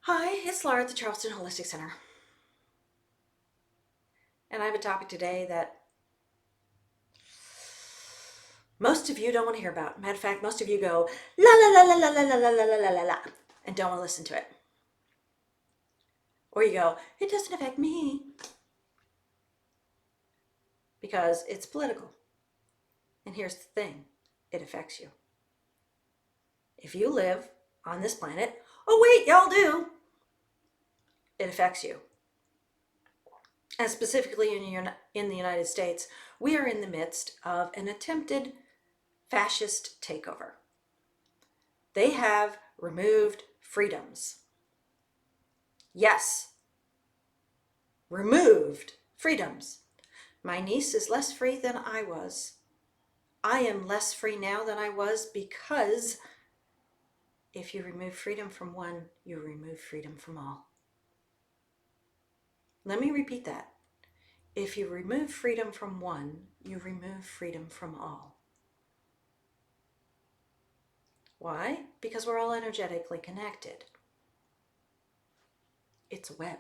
Hi, it's Laura at the Charleston Holistic Center. And I have a topic today that most of you don't want to hear about. Matter of fact, most of you go la la la la la la la la la la la la and don't want to listen to it. Or you go, it doesn't affect me because it's political. And here's the thing, it affects you. If you live on this planet, oh wait, y'all do, it affects you. And specifically in the United States, we are in the midst of an attempted fascist takeover. They have removed freedoms. Yes, removed freedoms. My niece is less free than I was. I am less free now than I was because if you remove freedom from one, you remove freedom from all. Let me repeat that. If you remove freedom from one, you remove freedom from all. Why? Because we're all energetically connected. It's a web.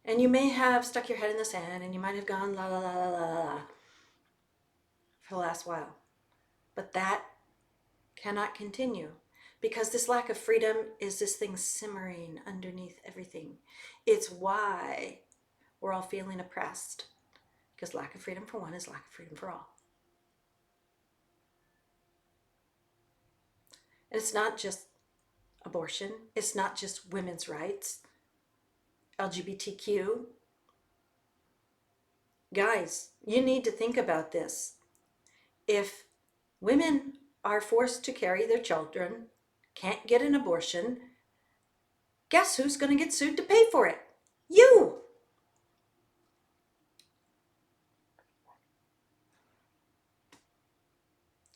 And you may have stuck your head in the sand and you might have gone la la la la la la for the last while. But that cannot continue because this lack of freedom is this thing simmering underneath everything. It's why we're all feeling oppressed, because lack of freedom for one is lack of freedom for all. And it's not just abortion, it's not just women's rights, LGBTQ. Guys, you need to think about this. If women are forced to carry their children, can't get an abortion, guess who's going to get sued to pay for it? You!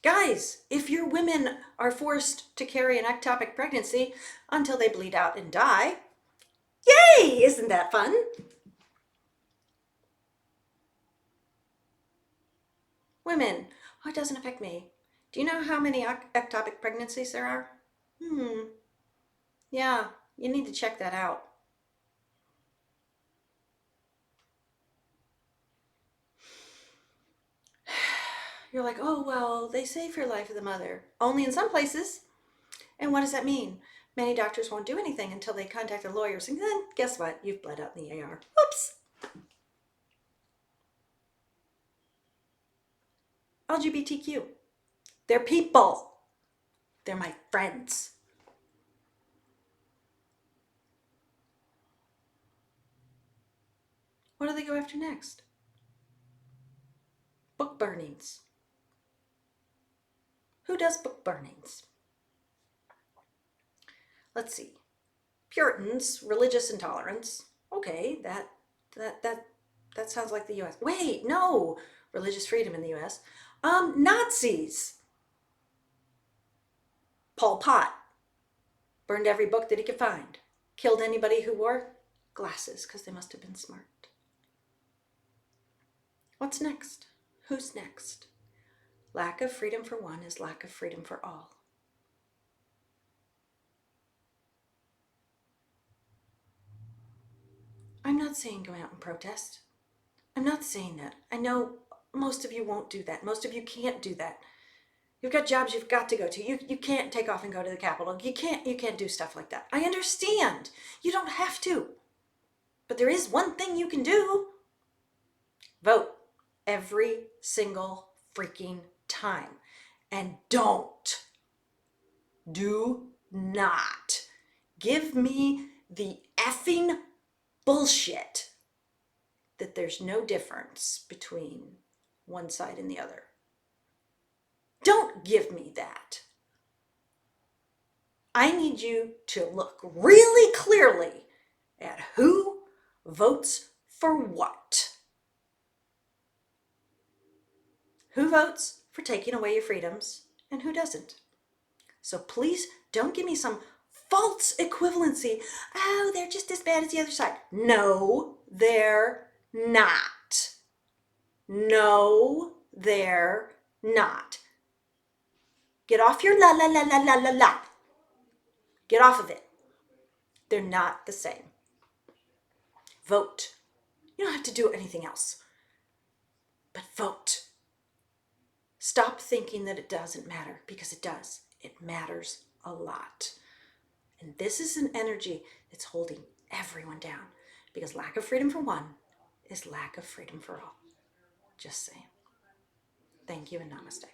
Guys, if your women are forced to carry an ectopic pregnancy until they bleed out and die, yay! Isn't that fun? Women, oh, it doesn't affect me. Do you know how many ectopic pregnancies there are? Yeah, you need to check that out. You're like, oh, well, they save your life of the mother. Only in some places. And what does that mean? Many doctors won't do anything until they contact their lawyers. And then guess what? You've bled out in the AR. Oops. LGBTQ. They're people. They're my friends. What do they go after next? Book burnings. Who does book burnings? Let's see. Puritans, religious intolerance. Okay, that sounds like the US. Wait, no. Religious freedom in the US. Nazis. Pol Pot. Burned every book that he could find. Killed anybody who wore glasses because they must have been smart. What's next? Who's next? Lack of freedom for one is lack of freedom for all. I'm not saying go out and protest. I'm not saying that. I know most of you won't do that. Most of you can't do that. You've got jobs you've got to go to. You can't take off and go to the Capitol. You can't do stuff like that. I understand. You don't have to. But there is one thing you can do. Vote every single freaking time. And do not give me the effing bullshit that there's no difference between one side and the other. Don't give me that. I need you to look really clearly at who votes for what. Who votes for taking away your freedoms and who doesn't. So please don't give me some false equivalency. Oh, they're just as bad as the other side. No, they're not. No, they're not. Get off your la la la la la la la. Get off of it. They're not the same. Vote. You don't have to do anything else. But vote. Stop thinking that it doesn't matter, because it does. It matters a lot. And this is an energy that's holding everyone down, because lack of freedom for one is lack of freedom for all. Just saying. Thank you and namaste.